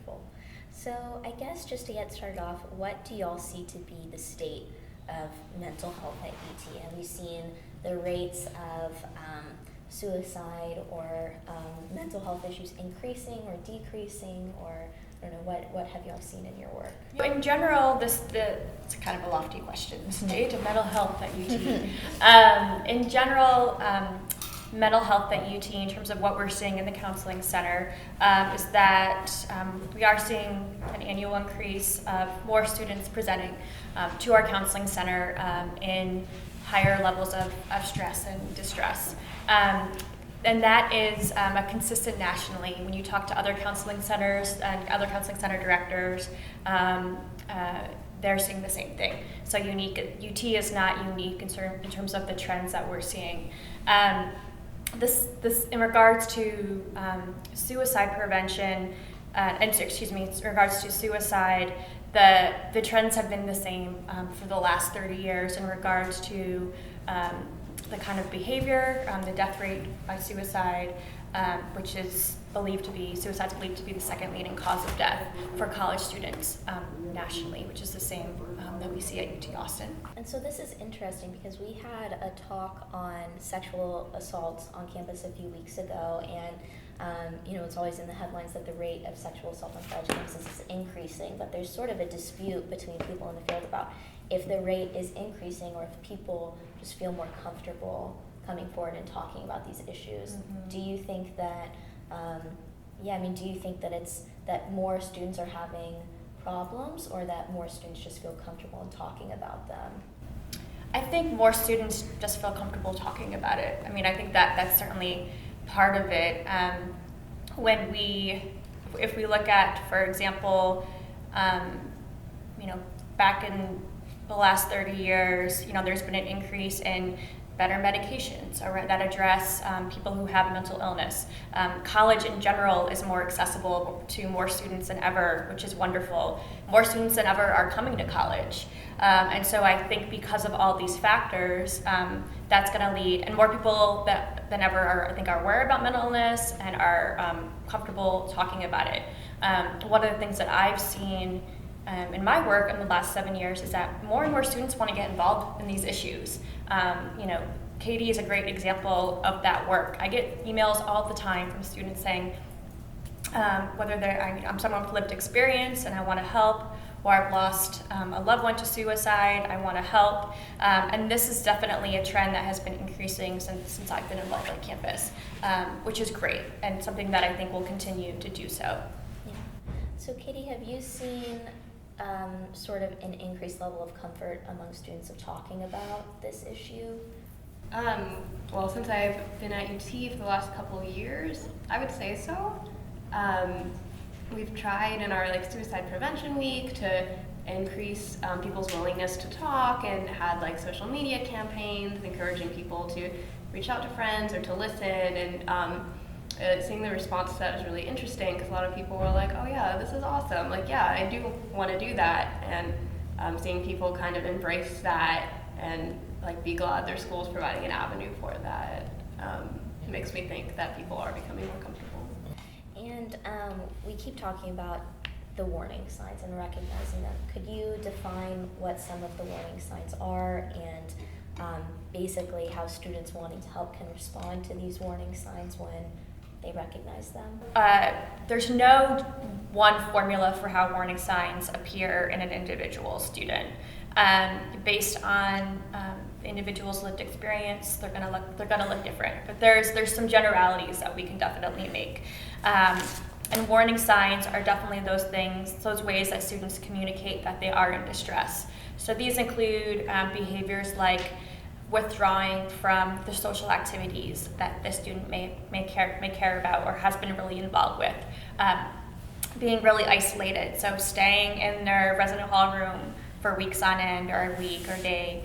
wonderful. So I guess just to get started off, what do y'all see to be the state of mental health at UT? Have you seen the rates of suicide or mental health issues increasing or decreasing, or I don't know, what have y'all seen in your work? In general, it's kind of a lofty question, the state of mental health at UT. In general, mental health at UT, in terms of what we're seeing in the counseling center, is that we are seeing an annual increase of more students presenting to our counseling center in higher levels of stress and distress. And that is a consistent nationally. When you talk to other counseling centers and other counseling center directors, they're seeing the same thing. So UT is not unique in terms of the trends that we're seeing. This in regards to suicide prevention, in regards to suicide, the trends have been the same for the last 30 years in regards to the kind of behavior, the death rate by suicide, which is believed to be the second leading cause of death for college students nationally, which is the same that we see at UT Austin. And so this is interesting because we had a talk on sexual assaults on campus a few weeks ago, and it's always in the headlines that the rate of sexual assault on college campuses is increasing, but there's sort of a dispute between people in the field about if the rate is increasing or if people just feel more comfortable coming forward and talking about these issues. Mm-hmm. Do you think that, do you think that it's that more students are having problems, or that more students just feel comfortable in talking about them? I think more students just feel comfortable talking about it. I mean, I think that's certainly part of it. If we look at, for example, back in the last 30 years, there's been an increase in better medications that address people who have mental illness. College in general is more accessible to more students than ever, which is wonderful. More students than ever are coming to college. And so I think because of all these factors, that's going to lead, and more people than ever are aware about mental illness and are comfortable talking about it. One of the things that I've seen in my work in the last 7 years is that more and more students want to get involved in these issues. Katie is a great example of that work. I get emails all the time from students saying whether I'm someone with lived experience and I want to help, or I've lost a loved one to suicide, I want to help. And this is definitely a trend that has been increasing since I've been involved on campus, which is great and something that I think will continue to do so. Yeah. So Katie, have you seen sort of an increased level of comfort among students of talking about this issue? Well, since I've been at UT for the last couple of years, I would say so. We've tried in our suicide prevention week to increase people's willingness to talk, and had social media campaigns encouraging people to reach out to friends or to listen, and seeing the response to that was really interesting, because a lot of people were like, oh yeah, this is awesome, I do want to do that, and seeing people kind of embrace that and be glad their school's providing an avenue for that makes me think that people are becoming more comfortable. And we keep talking about the warning signs and recognizing them. Could you define what some of the warning signs are, and basically how students wanting to help can respond to these warning signs when they recognize them? There's no one formula for how warning signs appear in an individual student. Based on the individual's lived experience, they're gonna look different. But there's some generalities that we can definitely make. And warning signs are definitely those ways that students communicate that they are in distress. So these include behaviors like withdrawing from the social activities that the student may care about or has been really involved with. Being really isolated, so staying in their resident hall room for weeks on end, or a week or day.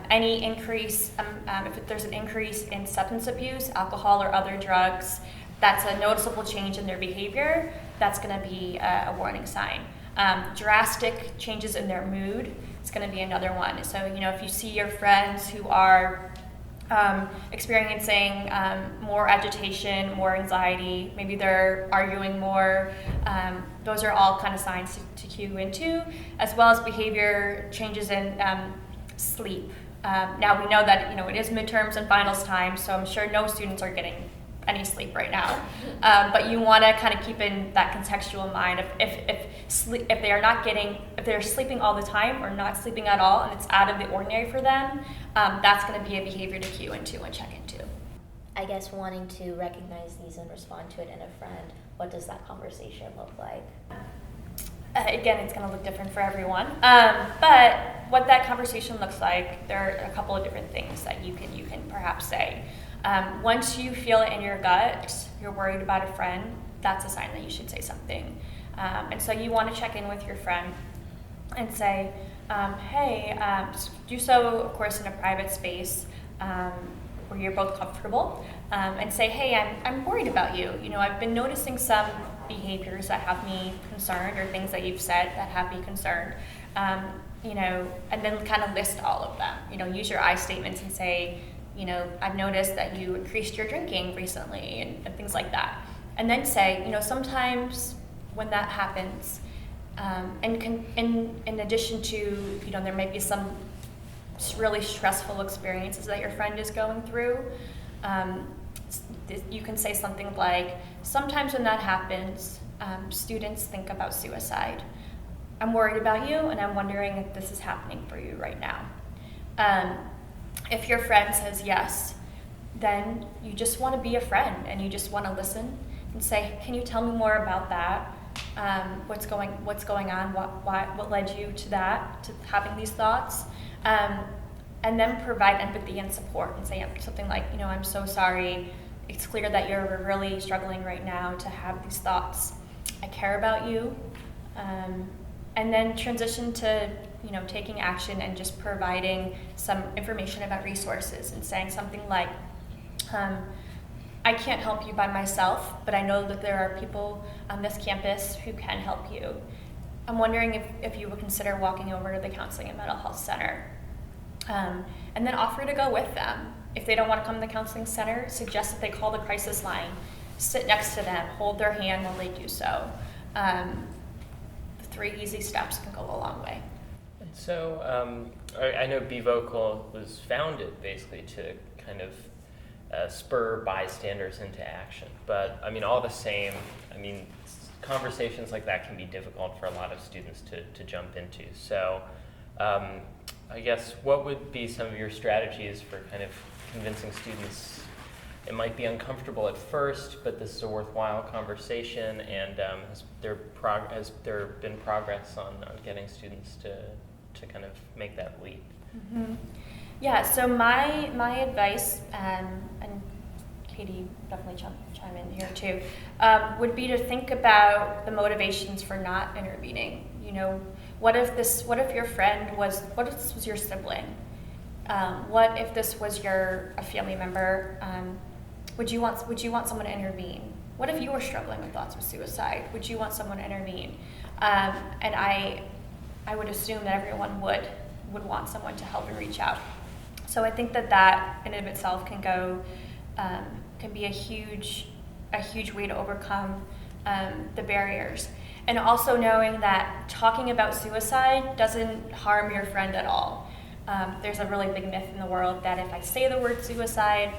Any increase, if there's an increase in substance abuse, alcohol or other drugs, that's a noticeable change in their behavior. That's going to be a warning sign. Drastic changes in their mood is going to be another one. So, if you see your friends who are experiencing more agitation, more anxiety, maybe they're arguing more. Those are all kind of signs to cue into, as well as behavior changes in sleep. Now we know that it is midterms and finals time, so I'm sure no students are getting any sleep right now. But you want to kind of keep in that contextual mind. If they're sleeping all the time or not sleeping at all, and it's out of the ordinary for them, that's going to be a behavior to cue into and check into. I guess wanting to recognize these and respond to it in a friend, what does that conversation look like? Again, it's going to look different for everyone. But what that conversation looks like, there are a couple of different things that you can perhaps say. Once you feel it in your gut, you're worried about a friend, that's a sign that you should say something. And so you want to check in with your friend and say, hey, do so, of course, in a private space where you're both comfortable, and say, hey, I'm worried about you. I've been noticing some behaviors that have me concerned, or things that you've said that have me concerned. And then kind of list all of them. Use your I statements and say, I've noticed that you increased your drinking recently, and things like that. And then say, sometimes when that happens, and in addition to, there might be some really stressful experiences that your friend is going through, you can say something like, sometimes when that happens, students think about suicide. I'm worried about you, and I'm wondering if this is happening for you right now. If your friend says yes, then you just want to be a friend, and you just want to listen and say, can you tell me more about that? What's going on? What led you to that, to having these thoughts? And then provide empathy and support and say something like, I'm so sorry. It's clear that you're really struggling right now to have these thoughts. I care about you. And then transition to, taking action and just providing some information about resources and saying something like, I can't help you by myself, but I know that there are people on this campus who can help you. I'm wondering if you would consider walking over to the Counseling and Mental Health Center. And then offer to go with them. If they don't want to come to the counseling center, suggest that they call the crisis line, sit next to them, hold their hand while they do so. The 3 easy steps can go a long way. And so I know Be Vocal was founded basically to kind of spur bystanders into action. But all the same, conversations like that can be difficult for a lot of students to jump into. So I guess what would be some of your strategies for kind of convincing students it might be uncomfortable at first, but this is a worthwhile conversation, and has there been progress on getting students to kind of make that leap? Mm-hmm. Yeah, so my advice, and Katie definitely chime in here too, would be to think about the motivations for not intervening. What if this was your sibling? What if this was a family member? Would you want someone to intervene? What if you were struggling with thoughts of suicide? Would you want someone to intervene? And I would assume that everyone would want someone to help and reach out. So I think that in and of itself can be a huge way to overcome the barriers. And also knowing that talking about suicide doesn't harm your friend at all. There's a really big myth in the world that if I say the word suicide,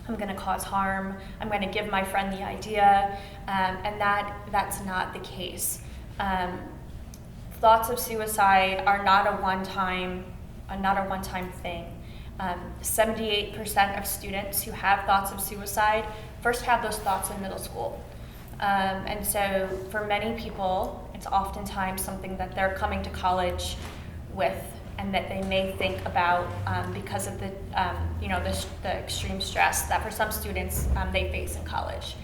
I'm going to cause harm, I'm going to give my friend the idea, and that's not the case. Thoughts of suicide are not a one-time thing. 78% of students who have thoughts of suicide first have those thoughts in middle school. And so for many people, it's oftentimes something that they're coming to college with and that they may think about because of the extreme stress that for some students they face in college.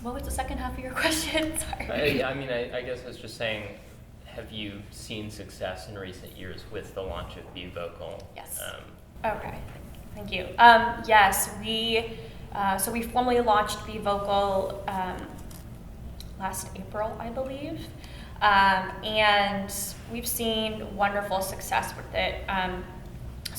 What was the second half of your question? Sorry. I guess I was just saying, have you seen success in recent years with the launch of Be Vocal? Yes. Okay, thank you. Yes, so we formally launched Be Vocal last April, I believe, and we've seen wonderful success with it.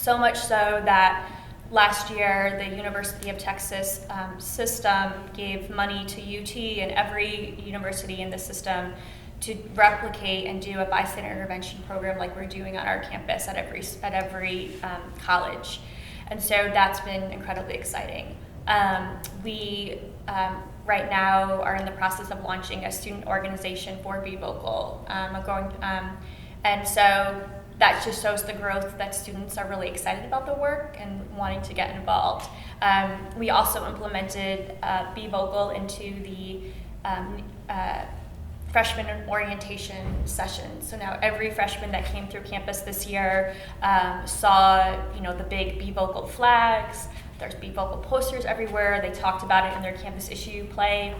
So much so that last year, the University of Texas system gave money to UT and every university in the system to replicate and do a bystander intervention program like we're doing on our campus at every college. And so that's been incredibly exciting. We right now are in the process of launching a student organization for Be Vocal. And so that just shows the growth that students are really excited about the work and wanting to get involved. We also implemented Be Vocal into the freshman orientation session. So now every freshman that came through campus this year saw, the big Be Vocal flags. There's Be Vocal posters everywhere. They talked about it in their campus issue play.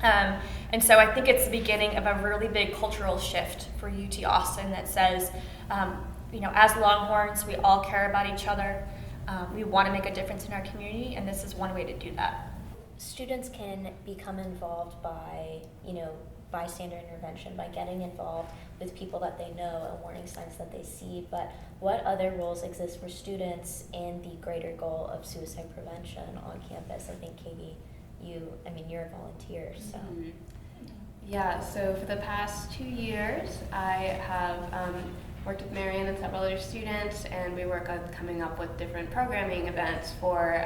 And so I think it's the beginning of a really big cultural shift for UT Austin that says, as Longhorns, we all care about each other. We want to make a difference in our community, and this is one way to do that. Students can become involved by, bystander intervention, by getting involved with people that they know and warning signs that they see, but what other roles exist for students in the greater goal of suicide prevention on campus? I think, Katie, you're a volunteer, so. Mm-hmm. Yeah, so for the past 2 years, I have worked with Marianne and several other students, and we work on coming up with different programming events for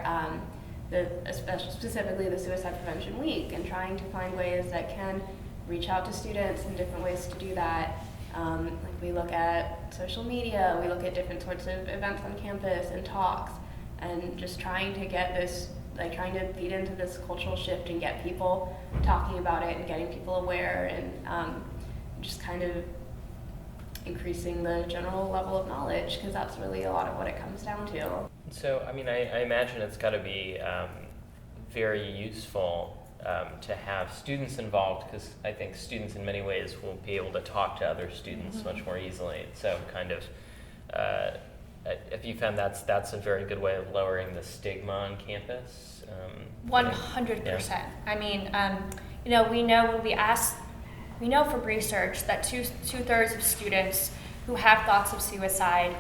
specifically the Suicide Prevention Week, and trying to find ways that can reach out to students and different ways to do that. We look at social media, we look at different sorts of events on campus and talks, and just trying to get this, trying to feed into this cultural shift and get people talking about it and getting people aware, and just kind of increasing the general level of knowledge, because that's really a lot of what it comes down to. So, I imagine it's got to be very useful to have students involved, because I think students in many ways will be able to talk to other students much more easily. So kind of, if you found that's a very good way of lowering the stigma on campus? 100%. Yeah. We know from research that two-thirds of students who have thoughts of suicide,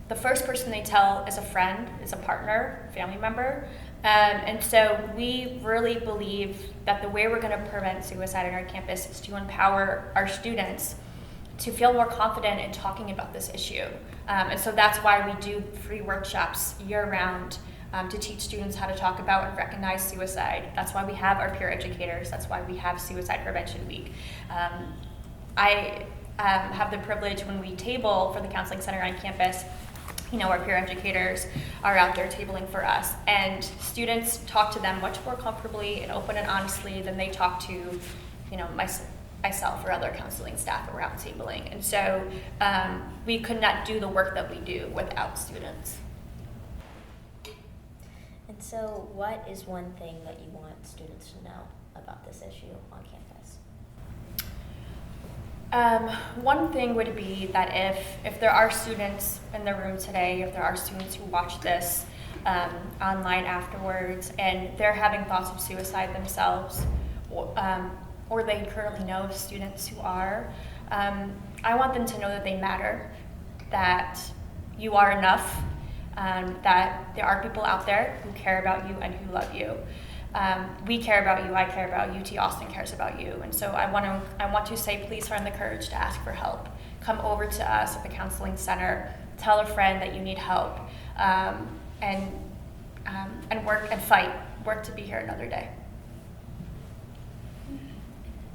the first person they tell is a friend, is a partner, family member. And so we really believe that the way we're going to prevent suicide on our campus is to empower our students to feel more confident in talking about this issue. And so that's why we do free workshops year-round to teach students how to talk about and recognize suicide. That's why we have our peer educators. That's why we have Suicide Prevention Week. I have the privilege when we table for the counseling center on campus, our peer educators are out there tabling for us, and students talk to them much more comfortably and open and honestly than they talk to, myself or other counseling staff around tabling. And so we could not do the work that we do without students. And so what is one thing that you want students to know about this issue on campus? One thing would be that if there are students in the room today, if there are students who watch this online afterwards, and they're having thoughts of suicide themselves, or they currently know of students who are, I want them to know that they matter, that you are enough, that there are people out there who care about you and who love you. We care about you, I care about you, UT Austin cares about you. And so I want to say, please find the courage to ask for help. Come over to us at the counseling center, tell a friend that you need help, and work and fight, work to be here another day.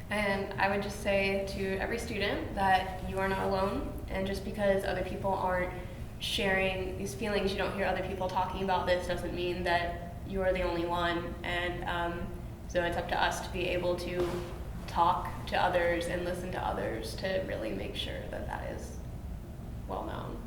And I would just say to every student that you are not alone, and just because other people aren't sharing these feelings, you don't hear other people talking about this, doesn't mean that you are the only one. And so it's up to us to be able to talk to others and listen to others to really make sure that that is well known.